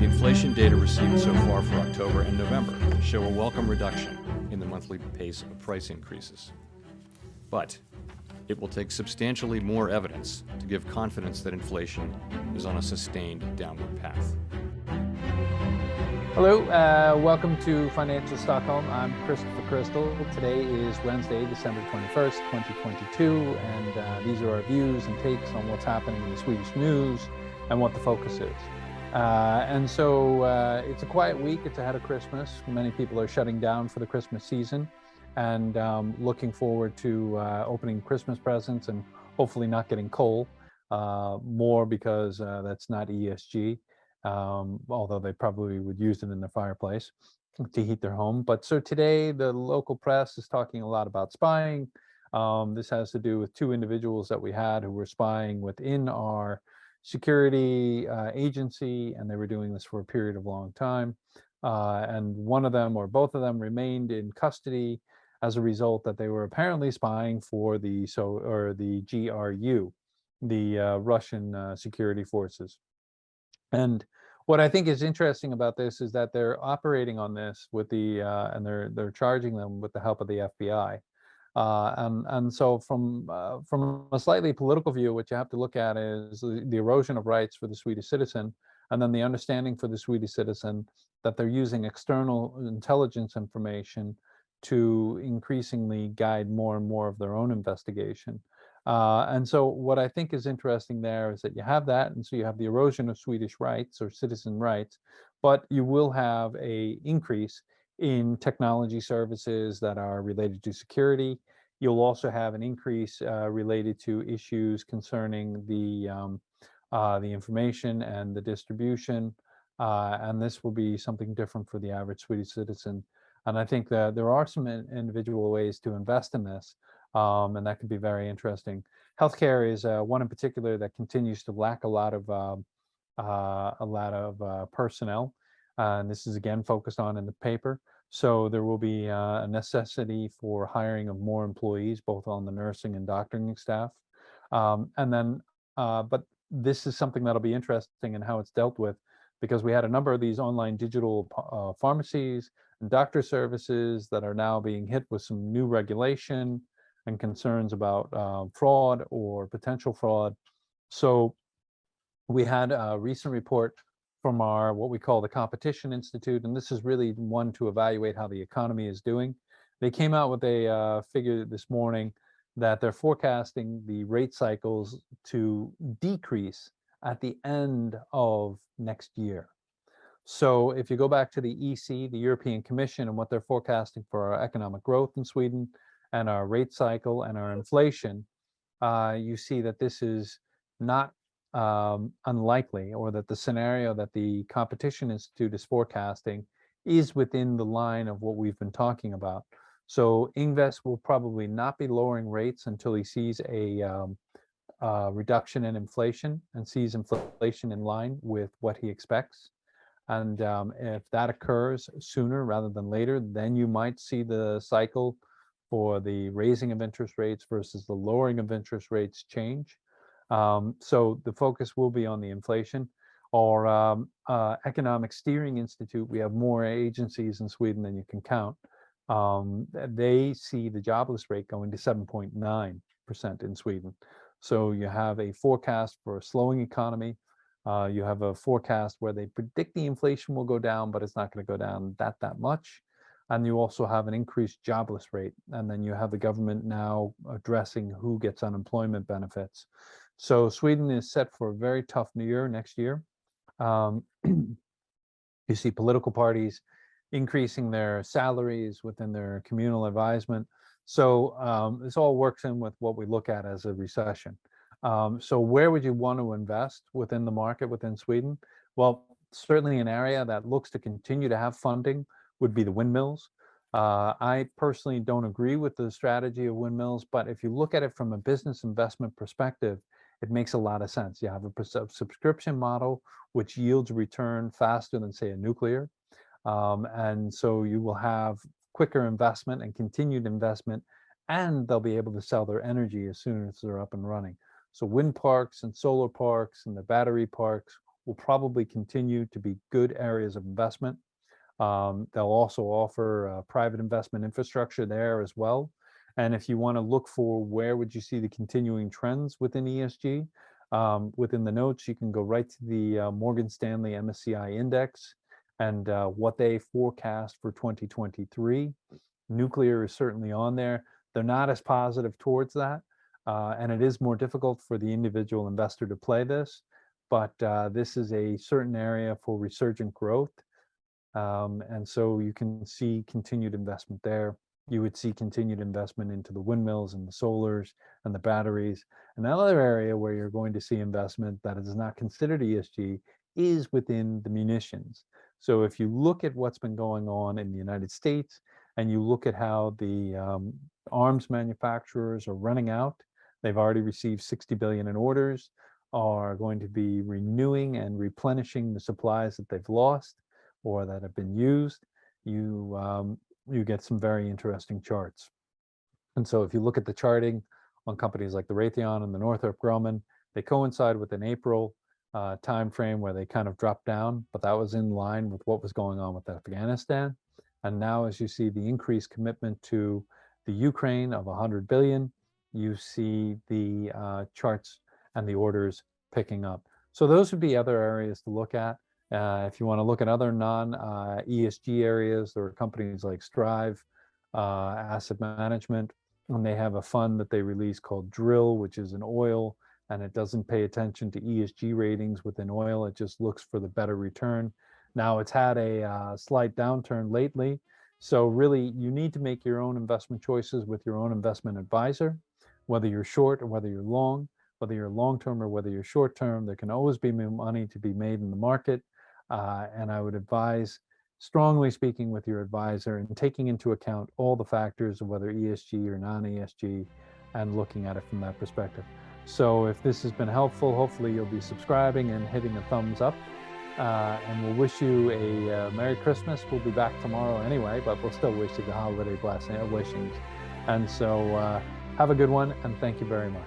The inflation data received so far for October and November show a welcome reduction in the monthly pace of price increases. But it will take substantially more evidence to give confidence that inflation is on a sustained downward path. Hello, welcome to Financial Stockholm. I'm Christopher Crystal. Today is Wednesday, December 21st, 2022, and these are our views and takes on what's happening in the Swedish news and what the focus is. It's a quiet week. It's ahead of Christmas. Many people are shutting down for the Christmas season and looking forward to opening Christmas presents and hopefully not getting coal, more because that's not ESG. Although they probably would use it in their fireplace to heat their home. But so today, the local press is talking a lot about spying. This has to do with two individuals that we had who were spying within our security agency, and they were doing this for a period of long time. And one of them or both of them remained in custody as a result that they were apparently spying for the GRU, the Russian security forces. And what I think is interesting about this is that they're operating on this with the and they're charging them with the help of the FBI. So from a slightly political view, what you have to look at is the erosion of rights for the Swedish citizen, and then the understanding for the Swedish citizen that they're using external intelligence information to increasingly guide more and more of their own investigation. And so what I think is interesting there is that you have that, and so you have the erosion of Swedish rights or citizen rights, but you will have a increase in technology services that are related to security. You'll also have an increase related to issues concerning the information and the distribution, and this will be something different for the average Swedish citizen. And I think that there are some individual ways to invest in this. And that could be very interesting. Healthcare is one in particular that continues to lack a lot of personnel, and this is again focused on in the paper. So there will be a necessity for hiring of more employees, both on the nursing and doctoring staff. But this is something that'll be interesting in how it's dealt with, because we had a number of these online digital pharmacies and doctor services that are now being hit with some new regulation and concerns about fraud or potential fraud. So we had a recent report from our what we call the Competition Institute, and this is really one to evaluate how the economy is doing. They came out with a figure this morning that they're forecasting the rate cycles to decrease at the end of next year. So if you go back to the EC, the European Commission, and what they're forecasting for our economic growth in Sweden and our rate cycle and our inflation, you see that this is not unlikely, or that the scenario that the Competition Institute is forecasting is within the line of what we've been talking about. So Ingves will probably not be lowering rates until he sees a reduction in inflation and sees inflation in line with what he expects. And if that occurs sooner rather than later, then you might see the cycle for the raising of interest rates versus the lowering of interest rates change. So the focus will be on the inflation. Our Economic Steering Institute, we have more agencies in Sweden than you can count. They see the jobless rate going to 7.9% in Sweden. So you have a forecast for a slowing economy. You have a forecast where they predict the inflation will go down, but it's not going to go down that much. And you also have an increased jobless rate. And then you have the government now addressing who gets unemployment benefits. So Sweden is set for a very tough year next year. You see political parties increasing their salaries within their communal advisement. So this all works in with what we look at as a recession. So where would you want to invest within the market within Sweden? Well, certainly an area that looks to continue to have funding would be the windmills. I personally don't agree with the strategy of windmills, but if you look at it from a business investment perspective, it makes a lot of sense. You have a subscription model which yields a return faster than, say, a nuclear. And so you will have quicker investment and continued investment, and they'll be able to sell their energy as soon as they're up and running. So wind parks and solar parks and the battery parks will probably continue to be good areas of investment. They'll also offer private investment infrastructure there as well. And if you want to look for where would you see the continuing trends within ESG, within the notes, you can go right to the Morgan Stanley MSCI index and what they forecast for 2023. Nuclear is certainly on there. They're not as positive towards that. And it is more difficult for the individual investor to play this, but this is a certain area for resurgent growth. And so you can see continued investment there. You would see continued investment into the windmills and the solars and the batteries. Another area where you're going to see investment that is not considered ESG is within the munitions. So if you look at what's been going on in the United States and you look at how the arms manufacturers are running out, they've already received 60 billion in orders, are going to be renewing and replenishing the supplies that they've lost or that have been used, you get some very interesting charts. And so if you look at the charting on companies like the Raytheon and the Northrop Grumman, they coincide with an April time frame where they kind of dropped down, but that was in line with what was going on with Afghanistan. And now as you see the increased commitment to the Ukraine of 100 billion, you see the charts and the orders picking up. So those would be other areas to look at. If you want to look at other non-ESG areas, there are companies like Strive Asset Management, and they have a fund that they release called Drill, which is an oil, and it doesn't pay attention to ESG ratings within oil. It just looks for the better return. Now it's had a slight downturn lately. So really you need to make your own investment choices with your own investment advisor, whether you're short or whether you're long, whether you're long-term or whether you're short-term. There can always be money to be made in the market. And I would advise, strongly speaking with your advisor and taking into account all the factors of whether ESG or non-ESG and looking at it from that perspective. So if this has been helpful, hopefully you'll be subscribing and hitting a thumbs up. And we'll wish you a Merry Christmas. We'll be back tomorrow anyway, but we'll still wish you the holiday blessing, wishings. And so have a good one, and thank you very much.